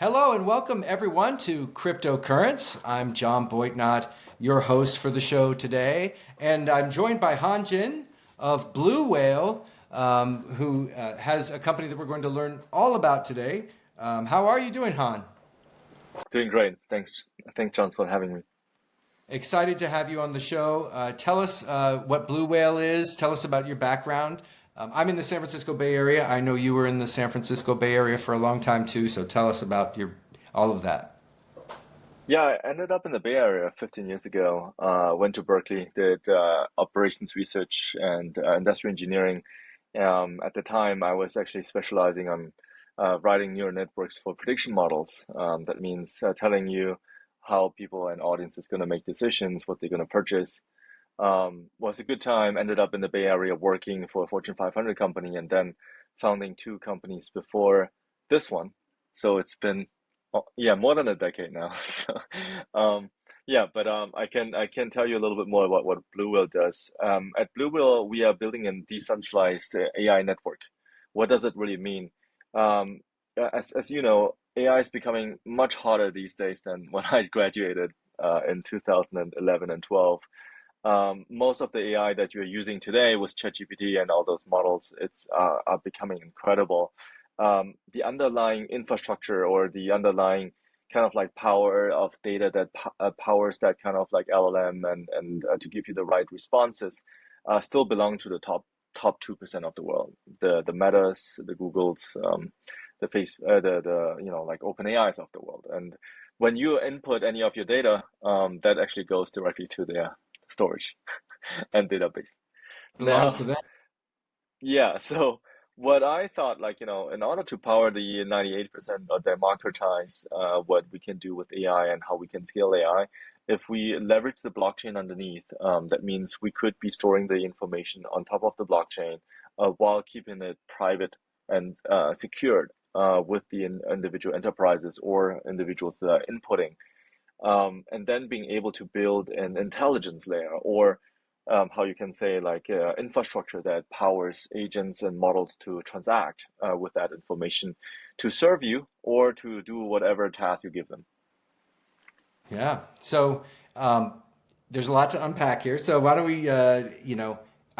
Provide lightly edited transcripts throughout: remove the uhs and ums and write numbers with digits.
Hello and welcome everyone to Cryptocurrents. I'm John Boitnott, your host for the show today, and I'm joined by Han Jin of Bluwhale, who has a company that we're going to learn all about today. How are you doing, Han? Doing great. Thanks, John, for having me. Excited to have you on the show. Tell us what Bluwhale is. Tell us about your background. I'm in the San Francisco Bay Area. I know you were in the San Francisco Bay Area for a long time too. So tell us about your all of that. Yeah, I ended up in the Bay Area 15 years ago. Went to Berkeley, did operations research and industrial engineering. At the time, I was actually specializing on writing neural networks for prediction models. That means telling you how people and audience is going to make decisions, what they're going to purchase. Was a good time. Ended up in the Bay Area working for a Fortune 500 company and then founding two companies before this one. So it's been, yeah, more than a decade now. So, yeah, but I can tell you a little bit more about what Bluewhale does. At Bluewhale, we are building a decentralized AI network. What does it really mean? Um, as you know, AI is becoming much harder these days than when I graduated in 2011 and 12. Most of the AI that you're using today with ChatGPT and all those models, it's are becoming incredible. The underlying infrastructure or the underlying kind of like power of data that powers that kind of like LLM and to give you the right responses, still belong to the top 2% of the world. The Metas, the Googles, the like Open AIs of the world. And when you input any of your data, that actually goes directly to their storage and database. Belongs to Now, them. yeah, so what I thought, like, in order to power the 98% or democratize what we can do with AI and how we can scale AI, if we leverage the blockchain underneath, that means we could be storing the information on top of the blockchain while keeping it private and secured with the individual enterprises or individuals that are inputting and then being able to build an intelligence layer or how you can say like infrastructure that powers agents and models to transact with that information to serve you or to do whatever task you give them. Yeah. So there's a lot to unpack here. So why don't we, I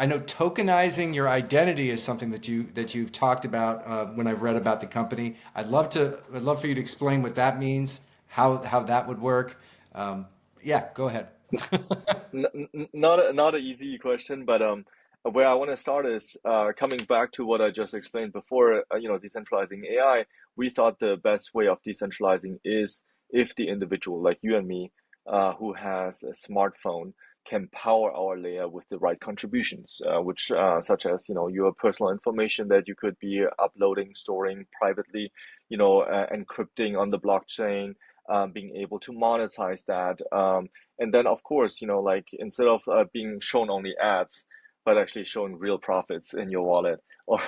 know tokenizing your identity is something that you've talked about when I've read about the company. I'd love for you to explain what that means, how that would work. Yeah, go ahead. Not an easy question, but where I want to start is coming back to what I just explained before. Decentralizing AI. We thought the best way of decentralizing is if the individual, like you and me, who has a smartphone, can power our layer with the right contributions, which such as your personal information that you could be uploading, storing privately, encrypting on the blockchain. Being able to monetize that, and then, of course, like instead of being shown only ads, but actually showing real profits in your wallet or,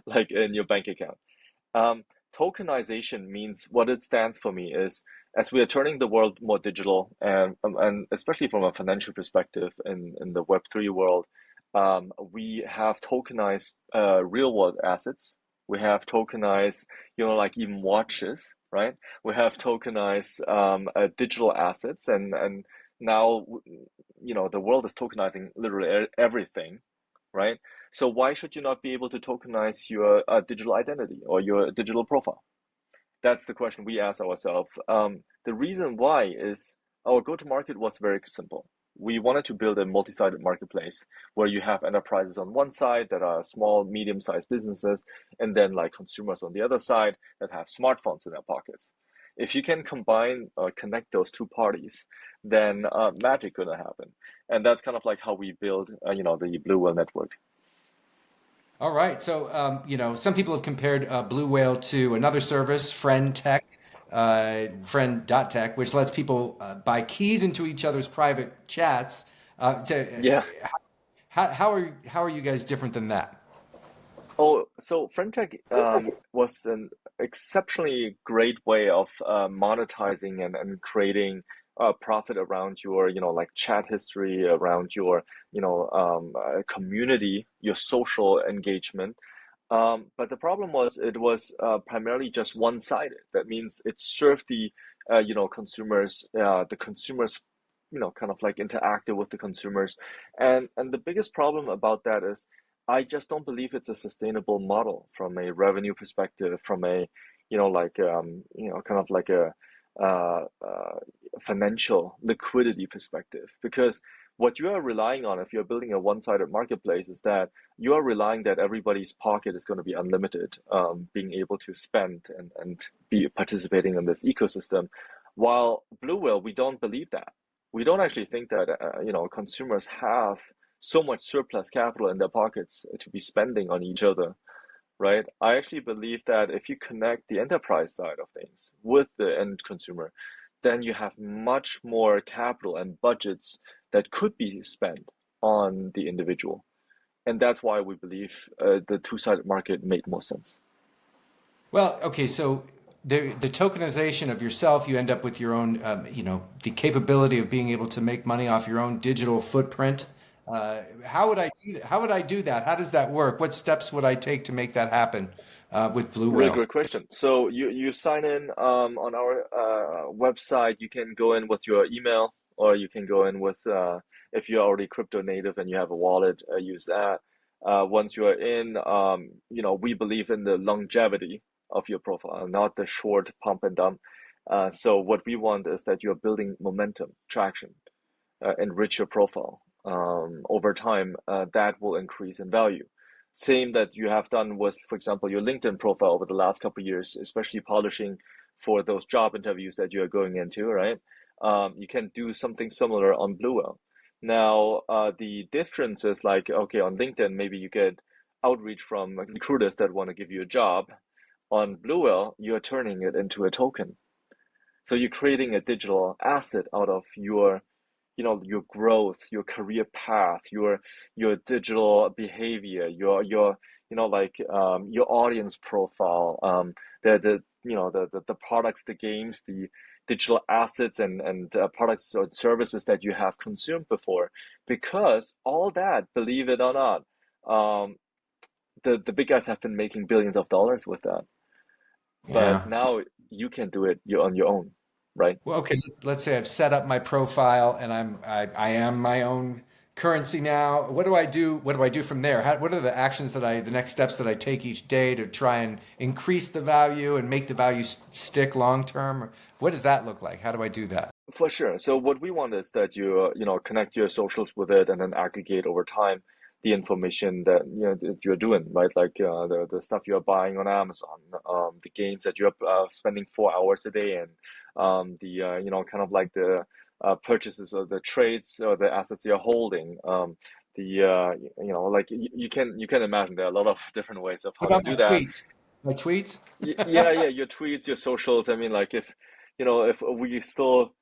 like in your bank account. Um, Tokenization means what it stands for me is as we are turning the world more digital and especially from a financial perspective in the Web3 world, we have tokenized real world assets. We have tokenized, like even watches, right? We have tokenized digital assets and now, the world is tokenizing literally everything, right? So why should you not be able to tokenize your digital identity or your digital profile? That's the question we ask ourselves. The reason why is our go-to-market was very simple. We wanted to build a multi-sided marketplace where you have enterprises on one side that are small, medium-sized businesses, and then like consumers on the other side that have smartphones in their pockets. If you can combine or connect those two parties, then magic gonna happen, and that's kind of like how we build, the Blue Whale network. All right. So, some people have compared Blue Whale to another service, Friend.tech, which lets people buy keys into each other's private chats. Yeah. How are you guys different than that? Oh, so FriendTech was an exceptionally great way of monetizing and creating profit around your, like chat history, around your, community, your social engagement. But the problem was it was primarily just one-sided. That means it served the consumers, the consumers, kind of like interacted with the consumers, and the biggest problem about that is I just don't believe it's a sustainable model from a revenue perspective, from a kind of like a financial liquidity perspective, because what you are relying on if you're building a one-sided marketplace is that you are relying that everybody's pocket is going to be unlimited, being able to spend and be participating in this ecosystem. While Blue Whale, we don't believe that. We don't actually think that consumers have so much surplus capital in their pockets to be spending on each other, right? I actually believe that if you connect the enterprise side of things with the end consumer, then you have much more capital and budgets that could be spent on the individual. And that's why we believe the two-sided market made more sense. Well, okay, so the tokenization of yourself, you end up with your own, the capability of being able to make money off your own digital footprint. How would I do that? How would I do that? How does that work? What steps would I take to make that happen with Blue Really Whale? great question. So you sign in on our website. You can go in with your email, or you can go in with if you're already crypto native and you have a wallet, use that. Once you are in, we believe in the longevity of your profile, not the short pump and dump. So what we want is that you're building momentum, traction, enrich your profile over time, that will increase in value. Same that you have done with, for example, your LinkedIn profile over the last couple of years, especially polishing for those job interviews that you are going into, right? You can do something similar on Bluewhale. Now, the difference is like, okay, on LinkedIn, maybe you get outreach from recruiters that want to give you a job. On Bluewhale, you're turning it into a token. So you're creating a digital asset out of your growth, your career path, your digital behavior, your your audience profile, the products, the games, the digital assets and products or services that you have consumed before, because all that, believe it or not, um, the big guys have been making billions of dollars with that, but Yeah. now you can do it, you're on your own, right? Well, okay, let's say I've set up my profile and I am my own currency now. What do I do? What do I do from there? What are the actions the next steps that I take each day to try and increase the value and make the value stick long term? What does that look like? How do I do that? For sure. So what we want is that you connect your socials with it and then aggregate over time the information that that you're doing, right? Like the stuff you're buying on Amazon, the games that you're spending 4 hours a day in, the kind of like the purchases or the trades or the assets you're holding. The like you can imagine there are a lot of different ways of What how to about my do that. tweets? My tweets? Yeah, your tweets, your socials. I mean, like if we still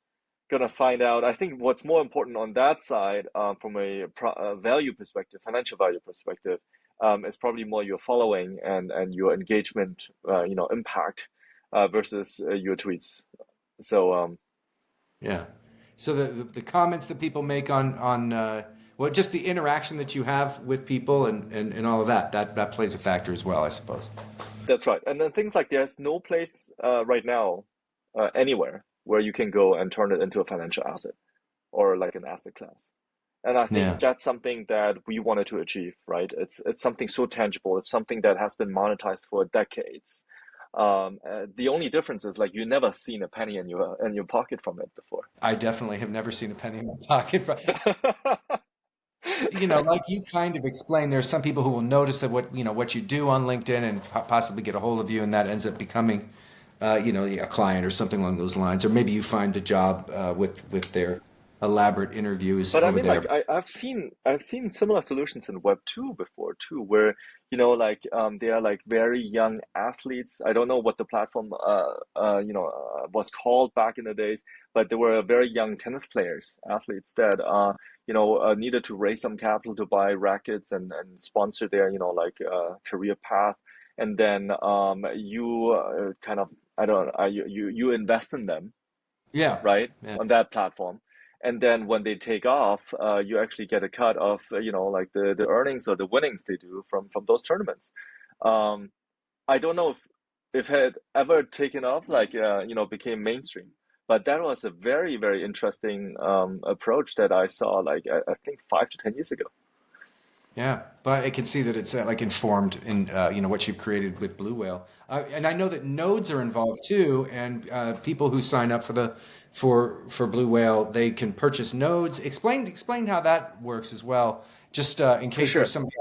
gonna find out. I think what's more important on that side, from a value perspective, financial value perspective, is probably more your following and your engagement, impact, versus your tweets. So Yeah. So the comments that people make on well, just the interaction that you have with people and all of that plays a factor as well, I suppose. that's right. And then things like there's no place right now, anywhere where you can go and turn it into a financial asset or like an asset class. And I think Yeah. that's something that we wanted to achieve, right? It's something so tangible. It's something that has been monetized for decades. The only difference is like you never seen a penny in your pocket from it before. I definitely have never seen a penny in my pocket. Like you kind of explained, there's some people who will notice that what you do on LinkedIn and possibly get a hold of you, and that ends up becoming, a client or something along those lines, or maybe you find a job with their elaborate interviews But I over mean, there. like I've seen similar solutions in Web 2 before too, where they are like very young athletes. I don't know what the platform was called back in the days, but they were very young tennis players, athletes that needed to raise some capital to buy rackets and sponsor their career path, and then you kind of I don't you invest in them, Yeah. right, Yeah. on that platform. And then when they take off, you actually get a cut of, like the earnings or the winnings they do from those tournaments. Um, I don't know if it had ever taken off, like became mainstream. But that was a very, very interesting approach that I saw, like I think 5 to 10 years ago. Yeah, but I can see that it's like informed in what you've created with Bluwhale, and I know that nodes are involved too. And people who sign up for Bluwhale, they can purchase nodes. Explain how that works as well, just in For case there's sure. somebody.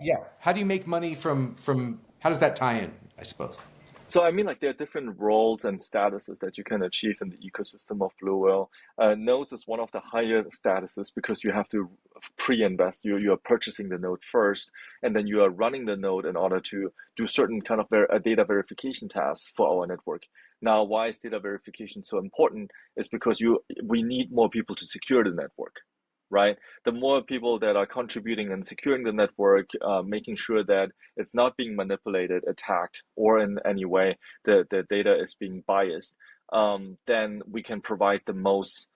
Yeah, how do you make money from? How does that tie in? I suppose. So I mean, like there are different roles and statuses that you can achieve in the ecosystem of Bluewhale. Nodes is one of the higher statuses because you have to pre-invest. You are purchasing the node first, and then you are running the node in order to do certain kind of data verification tasks for our network. Now, why is data verification so important? Is because we need more people to secure the network, right? The more people that are contributing and securing the network, making sure that it's not being manipulated, attacked, or in any way the data is being biased, then we can provide the most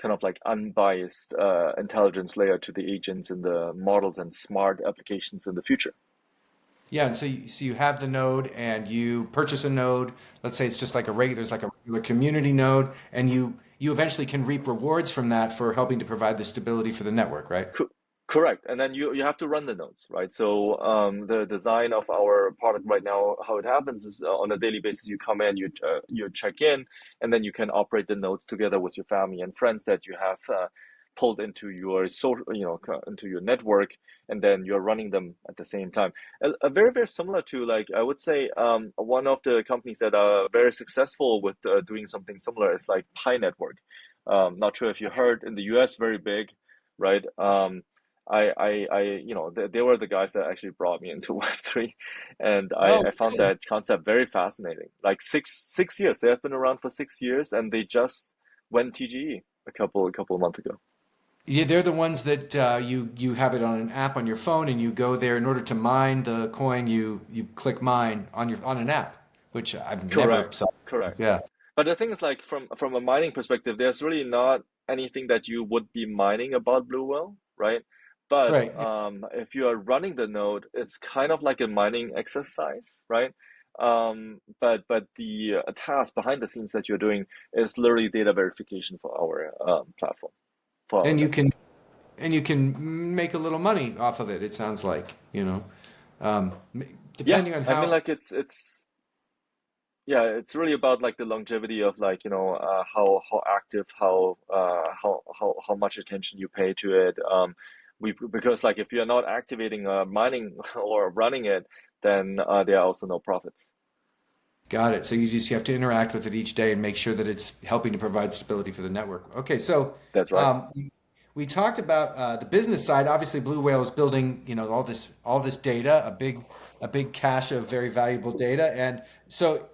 kind of like unbiased intelligence layer to the agents and the models and smart applications in the future. Yeah, and so you have the node and you purchase a node. Let's say it's just like there's like a regular community node, and you eventually can reap rewards from that for helping to provide the stability for the network, right? Co- Correct. And then you have to run the nodes, right? So the design of our product right now, how it happens is on a daily basis, you come in, you check in, and then you can operate the nodes together with your family and friends that you have pulled into your social, into your network, and then you're running them at the same time. A very, very similar to, like, I would say, one of the companies that are very successful with doing something similar is like Pi Network. Not sure if you heard, in the US, very big, right? They were the guys that actually brought me into Web3, and Oh, I found really? that concept very fascinating. Like six years, they have been around for 6 years, and they just went TGE a couple of months ago. Yeah, they're the ones that you have it on an app on your phone, and you go there in order to mine the coin. You click mine on an app, which I've never Correct, saw. correct. Yeah, But the thing is, like from a mining perspective, there's really not anything that you would be mining about Bluewhale, right? But right. if you are running the node, it's kind of like a mining exercise, right? But the task behind the scenes that you're doing is literally data verification for our platform, for our And you network. can and you can make a little money off of it. It sounds like, um, Yeah, depending on I mean, how. like it's yeah, it's really about like the longevity of, like, how active, how much attention you pay to it. We Because, like, if you're not activating mining or running it, then there are also no profits. Got it. So you have to interact with it each day and make sure that it's helping to provide stability for the network. Okay, so That's right. um, we talked about the business side. Obviously, Blue Whale is building, all this data, a big cache of very valuable data. And so,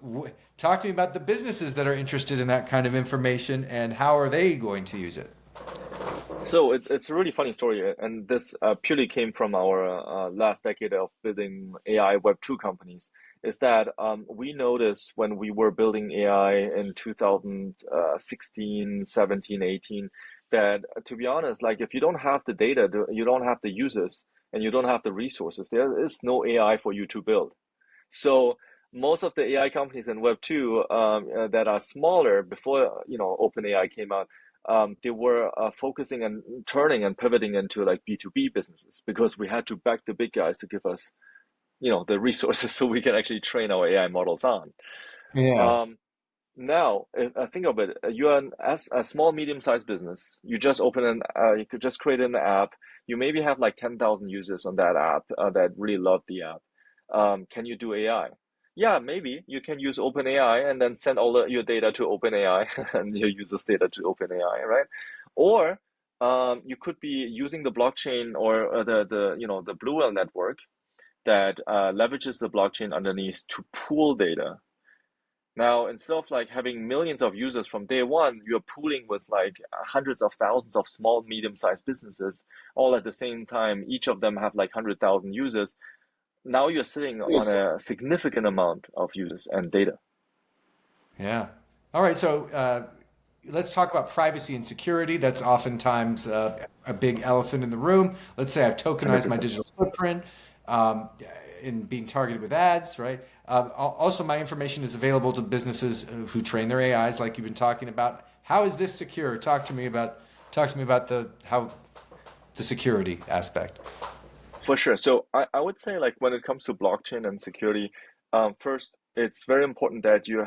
talk to me about the businesses that are interested in that kind of information and how are they going to use it? So it's a really funny story, and this purely came from our last decade of building AI Web2 companies. Is that we noticed when we were building AI in 2016, 17, 18, that to be honest, like, if you don't have the data, you don't have the users, and you don't have the resources, there is no AI for you to build. So most of the AI companies in Web2 that are smaller before OpenAI came out, they were focusing and turning and pivoting into like B2B businesses because we had to back the big guys to give us the resources so we can actually train our AI models on. Yeah. Um, Now, if I think of it, you're as a small, medium-sized business. You could just create an app. You maybe have like 10,000 users on that app that really love the app. Can you do AI? Yeah, maybe you can use OpenAI and then send all your data to OpenAI and your users' data to OpenAI, right? Or you could be using the blockchain or the Bluewhale network that leverages the blockchain underneath to pool data. Now, instead of like having millions of users from day one, you're pooling with like hundreds of thousands of small, medium-sized businesses, all at the same time. Each of them have like 100,000 users. Now you're sitting on a significant amount of users and data. Yeah. All right. So let's talk about privacy and security. That's oftentimes a big elephant in the room. Let's say I've tokenized my 100%. digital footprint. Um, and being targeted with ads, right? Also, my information is available to businesses who train their AIs, like you've been talking about. How is this secure? Talk to me about the security aspect. For sure. So I would say like when it comes to blockchain and security, first it's very important that you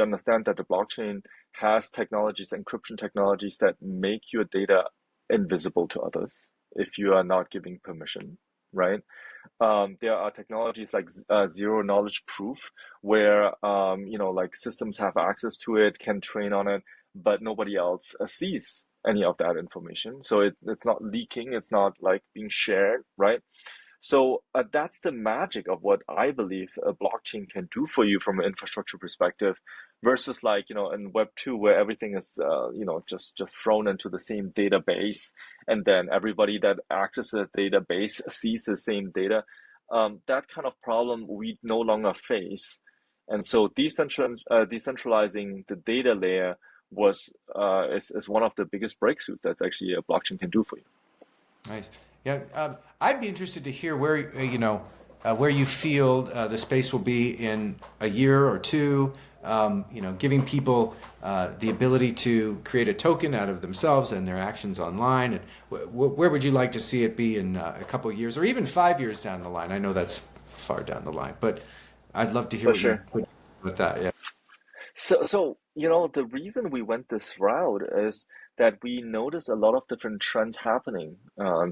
understand that the blockchain has technologies, encryption technologies that make your data invisible to others if you are not giving permission, right? There are technologies like zero knowledge proof, where like systems have access to it, can train on it, but nobody else sees any of that information. So it's not leaking, it's not like being shared, right? So that's the magic of what I believe a blockchain can do for you from an infrastructure perspective, versus like in Web 2 where everything is just thrown into the same database, and then everybody that accesses the database sees the same data. That kind of problem we no longer face, and so decentralizing the data layer is one of the biggest breakthroughs that's actually a blockchain can do for you. Nice. Yeah, I'd be interested to hear where where you feel the space will be in a year or two. Giving people the ability to create a token out of themselves and their actions online. And where would you like to see it be in a couple of years, or even 5 years down the line? I know that's far down the line, but I'd love to hear For what you sure. put with that. Yeah. So the reason we went this route is that we noticed a lot of different trends happening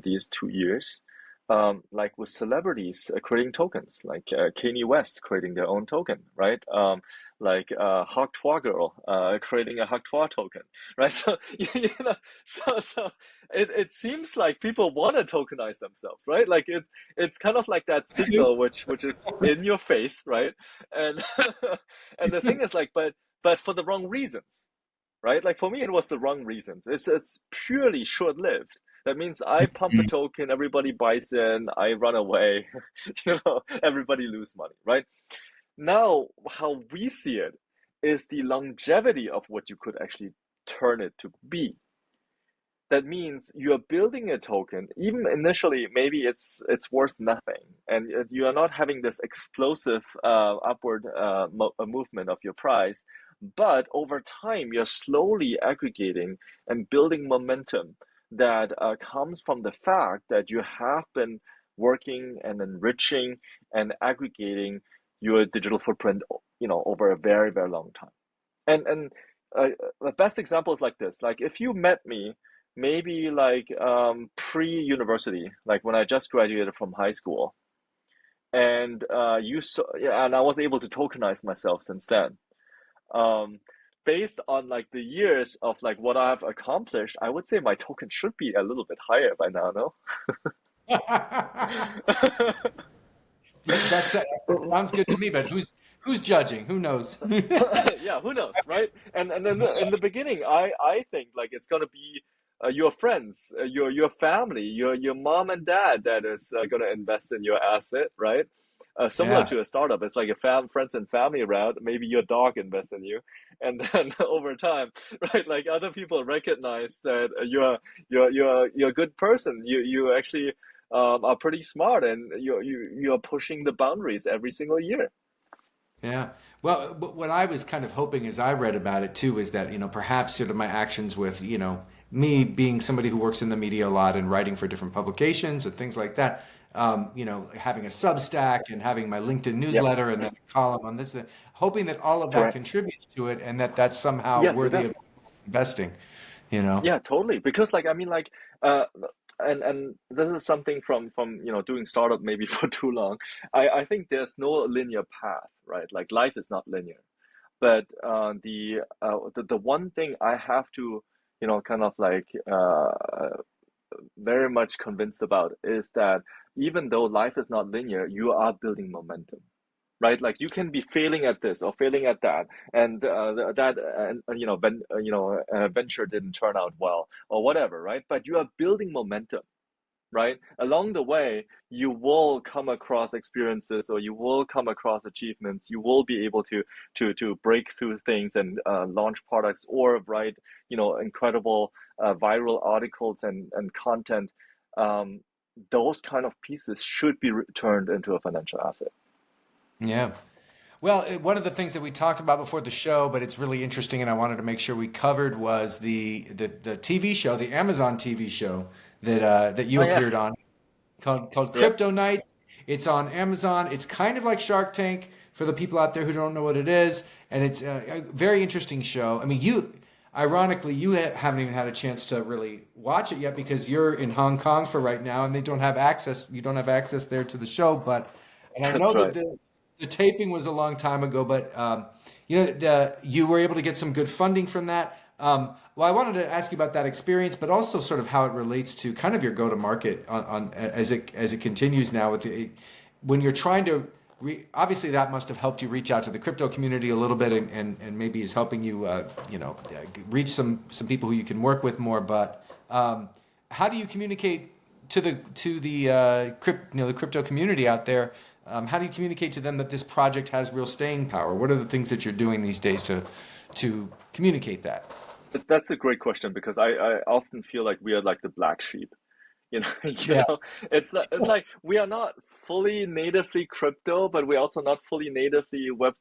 these 2 years. Like with celebrities creating tokens, like Kanye West creating their own token, right? Like Hak Girl creating a Hak token, right? So so it seems like people want to tokenize themselves, right? Like it's kind of like that I do. signal which is in your face, right? And and the thing is like, but for the wrong reasons, right? Like for me, it was the wrong reasons. It's purely short lived. That means I pump a token, everybody buys in, I run away, everybody lose money, right? Now, how we see it is the longevity of what you could actually turn it to be. That means you're building a token, even initially, maybe it's worth nothing, and you are not having this explosive upward movement of your price. But over time, you're slowly aggregating and building momentum that comes from the fact that you have been working and enriching and aggregating your digital footprint, over a very, very long time. And uh, the best example is like this. Like if you met me maybe like pre-university, like when I just graduated from high school, and you saw, yeah, and I was able to tokenize myself since then. Um, Based on like the years of like what I've accomplished, I would say my token should be a little bit higher by now, no? That sounds good to me, but who's judging? Who knows? Yeah, who knows, right? And then in the beginning, I think like it's gonna be your friends, your family, your mom and dad that is gonna invest in your asset, right? Similar Yeah. to a startup, it's like a friends and family route. Maybe your dog invests in you, and then over time, right? Like other people recognize that you're a good person. You actually are pretty smart, and you're pushing the boundaries every single year. Yeah. Well, what I was kind of hoping as I read about it too is that, perhaps sort of my actions with, me being somebody who works in the media a lot and writing for different publications and things like that, having a Substack and having my LinkedIn Yep, newsletter and then a column on this, hoping that all of that correct. contributes to it and that that's somehow Yes, it worthy of does. investing, you know? Yeah, totally. Because like I mean like uh and this is something from doing startup maybe for too long. I think there's no linear path, right? Like life is not linear. But the one thing I have to kind of like very much convinced about is that even though life is not linear, you are building momentum, right? Like you can be failing at this or failing at that, and that venture didn't turn out well or whatever, right? But you are building momentum, right? Along the way, you will come across experiences or you will come across achievements. You will be able to break through things and launch products or write, incredible viral articles and content. Um, those kind of pieces should be turned into a financial asset. Yeah. Well, one of the things that we talked about before the show, but it's really interesting, and I wanted to make sure we covered was the TV show, the Amazon TV show that you Oh yeah, appeared on, called yeah, Crypto Nights. It's on Amazon. It's kind of like Shark Tank for the people out there who don't know what it is, and it's a very interesting show. I mean, ironically, you haven't even had a chance to really watch it yet because you're in Hong Kong for right now, and they don't have access. You don't have access there to the show, but and I know that's that right. the taping was a long time ago, but you were able to get some good funding from that. Well, I wanted to ask you about that experience, but also sort of how it relates to kind of your go to market on as it continues now with when you're trying to obviously that must have helped you reach out to the crypto community a little bit and maybe is helping you reach some people who you can work with more. But how do you communicate to the crypto community out there? How do you communicate to them that this project has real staying power? What are the things that you're doing these days to communicate that? That's a great question because I often feel like we are like the black sheep. Yeah. It's like we are not fully natively crypto, but we're also not fully natively Web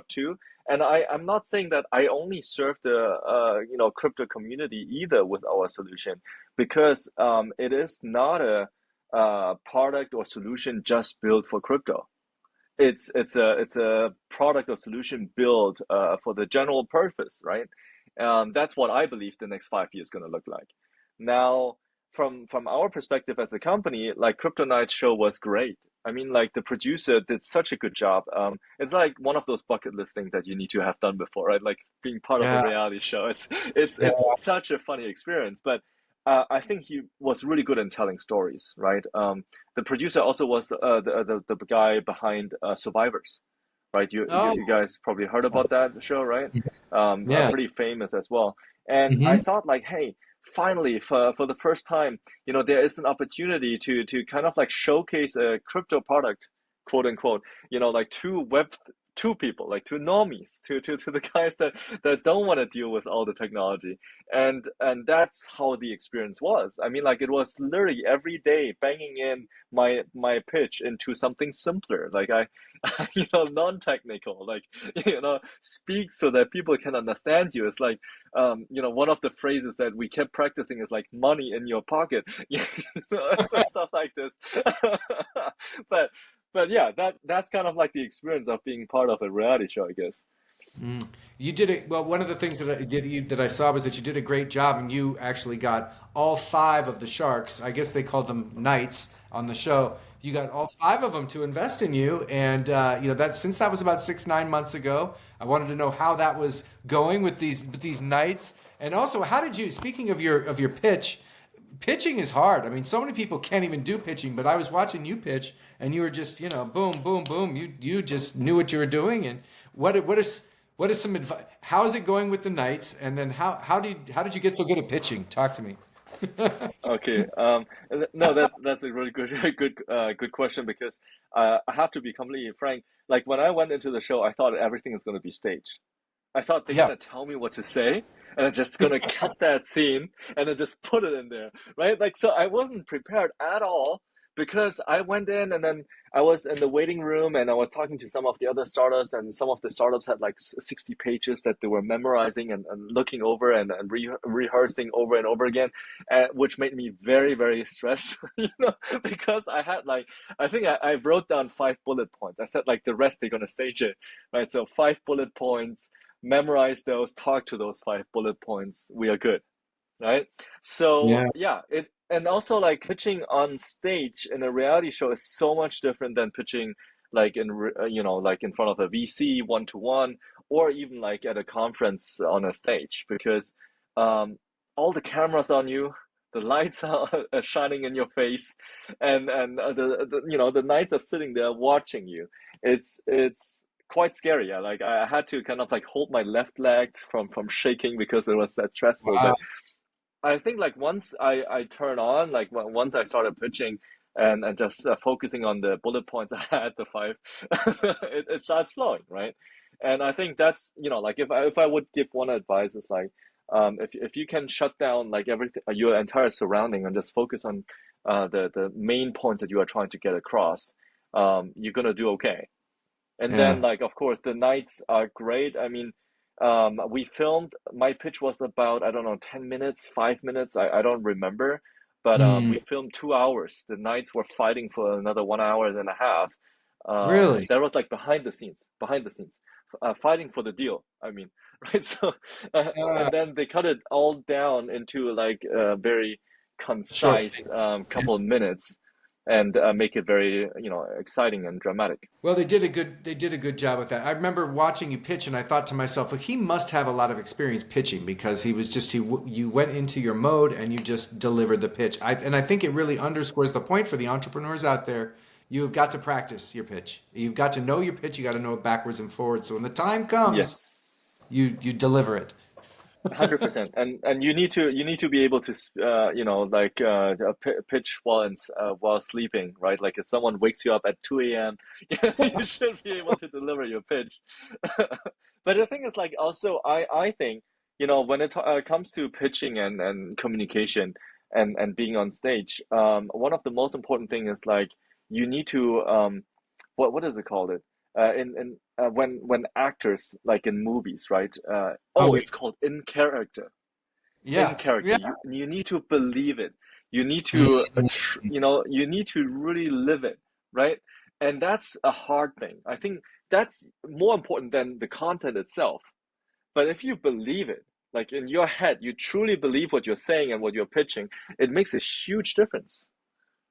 2. And I'm not saying that I only serve the crypto community either with our solution, because it is not a product or solution just built for crypto. It's a product or solution built for the general purpose, right? That's what I believe the next 5 years is going to look like. Now, from our perspective as a company, like Crypto Night show was great. I mean, like the producer did such a good job. It's like one of those bucket list things that you need to have done before, right? Like being part of a Yeah. reality show. It's such a funny experience, but I think he was really good in telling stories, right? The producer also was the guy behind Survivors, right? You Oh. guys probably heard about that show, right? Yeah. Pretty famous as well. And I Hmm. thought like, hey, finally for the first time, there is an opportunity to kind of like showcase a crypto product, quote unquote, like two people, like two normies, to the guys that don't want to deal with all the technology. And that's how the experience was. I mean, like it was literally every day banging in my pitch into something simpler, like I non-technical, like speak so that people can understand you. It's like one of the phrases that we kept practicing is like money in your pocket, stuff like this. but but yeah, that's kind of like the experience of being part of a reality show, I guess. Mm. You did it well. One of the things that I saw was that you did a great job, and you actually got all five of the sharks. I guess they called them knights on the show. You got all five of them to invest in you, and that since that was about 6 9 months ago, I wanted to know how that was going with these knights, and also how did you? Speaking of your pitch, pitching is hard. I mean, so many people can't even do pitching, but I was watching you pitch, and you were just boom, boom, boom. You just knew what you were doing, and what is some advice? How is it going with the Knights? And then how did you get so good at pitching? Talk to me. Okay. No, that's a really good good question, because I have to be completely frank. Like when I went into the show, I thought everything is going to be staged. I thought they're Yeah. gonna tell me what to say, and I'm just gonna cut that scene and then just put it in there, right? Like, so I wasn't prepared at all, because I went in and then I was in the waiting room and I was talking to some of the other startups, and some of the startups had like 60 pages that they were memorizing and looking over and rehearsing over and over again, which made me very, very stressed, because I had like, I think I wrote down 5 bullet points. I said like the rest they're gonna stage it, right? So 5 bullet points, memorize those, talk to those 5 bullet points, we are good, right? So Yeah. yeah, it and also like pitching on stage in a reality show is so much different than pitching like like in front of a VC one to one, or even like at a conference on a stage, because um, all the cameras on you. The lights are shining in your face, and the knights are sitting there watching you. It's quite scary. Yeah, like I had to kind of like hold my left leg from shaking because it was that stressful. Wow. But I think like once I turn on, like once I started pitching and just focusing on the bullet points I had, the five, it starts flowing, right? And I think that's, like if I would give one advice, is like, if you can shut down like everything, your entire surrounding, and just focus on the main points that you are trying to get across, you're gonna do okay. And then, Yeah. like, of course, the nights are great. I mean, we filmed, my pitch was about, I don't know, 10 minutes, 5 minutes, I don't remember. But Mm, we filmed 2 hours. The nights were fighting for another 1 hour and a half. really? That was like behind the scenes, fighting for the deal. I mean, right? So, Uh, and then they cut it all down into like a very short. concise couple of minutes and make it very, exciting and dramatic. Well, they did a good job with that. I remember watching you pitch, and I thought to myself, well, he must have a lot of experience pitching because he was just you went into your mode and you just delivered the pitch. And I think it really underscores the point for the entrepreneurs out there. You've got to practice your pitch. You've got to know your pitch. You got to know it backwards and forwards. So when the time comes, Yes. you deliver it. 100%. And you need to be able to like pitch while sleeping, right? Like if someone wakes you up at 2 a.m., you should be able to deliver your pitch. But the thing is, like, also I think, when it comes to pitching and communication and being on stage, one of the most important thing is like you need to what is it called it in when actors, like in movies, right? Oh, It's called in character. In yeah, character, yeah. you need to believe it. You need to Mm, you need to really live it, right? And that's a hard thing. I think that's more important than the content itself. But if you believe it, like in your head, you truly believe what you're saying and what you're pitching, it makes a huge difference,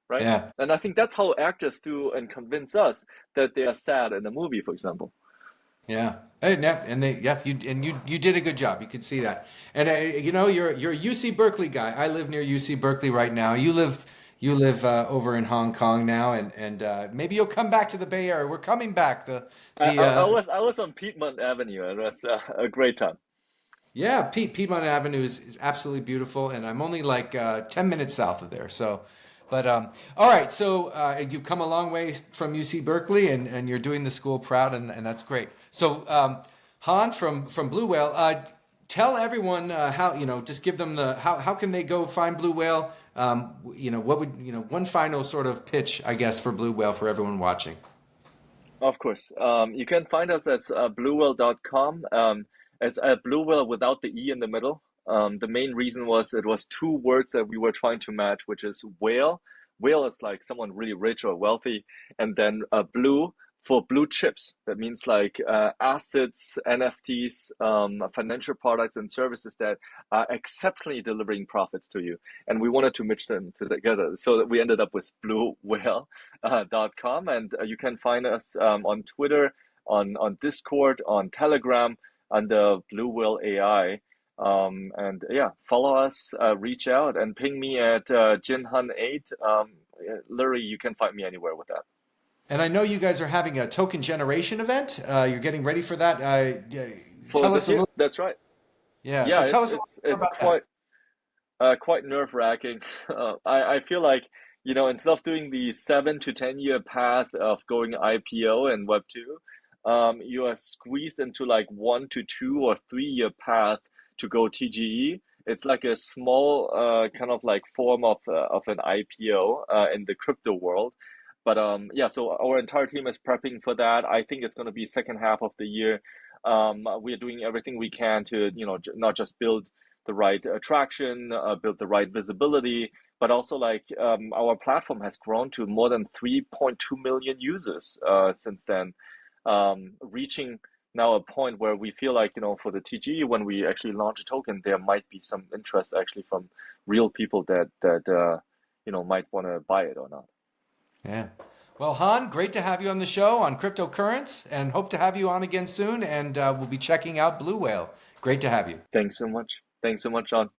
right? yeah. And I think that's how actors do and convince us that they are sad in a movie, for example. Yeah. You did a good job. You could see that. And you're a UC Berkeley guy. I live near UC Berkeley right now. You live over in Hong Kong now, and maybe you'll come back to the Bay Area. We're coming back. The I, the I, I was I was on Piedmont Avenue, and it was a great time. Yeah, Piedmont Avenue is absolutely beautiful, and I'm only like 10 minutes south of there. So, but all right. So you've come a long way from UC Berkeley, and you're doing the school proud, and that's great. So Han from Blue Whale, tell everyone how just give them the how can they go find Blue Whale? What would one final sort of pitch, I guess, for Blue Whale for everyone watching. Of course. You can find us at bluewhale.com. It's Blue Whale without the E in the middle. The main reason was it was two words that we were trying to match, which is whale. Whale is like someone really rich or wealthy, and then blue for blue chips. That means like assets, NFTs, financial products and services that are exceptionally delivering profits to you. And we wanted to mix them together, so that we ended up with bluewhale.com. And you can find us on Twitter, on Discord, on Telegram under Blue Whale AI. And yeah, follow us, reach out, and ping me at Jinhan8. Literally, you can find me anywhere with that. And I know you guys are having a token generation event. You're getting ready for that. For Tell us this a year, little. that's right. Yeah. Yeah, So tell it's us a little it's more it's about that. quite nerve-wracking. I feel like, instead of doing the 7 to 10 year path of going IPO and Web 2, you are squeezed into like 1 to 2 or 3 year path to go TGE. It's like a small kind of like form of an IPO in the crypto world. But yeah, so our entire team is prepping for that. I think it's going to be second half of the year. We are doing everything we can to, not just build the right attraction, build the right visibility, but also like our platform has grown to more than 3.2 million users since then, reaching now a point where we feel like, for the TG, when we actually launch a token, there might be some interest actually from real people that might want to buy it or not. Yeah. Well, Han, great to have you on the show on Cryptocurrents, and hope to have you on again soon. And we'll be checking out Blue Whale. Great to have you. Thanks so much. Thanks so much, John.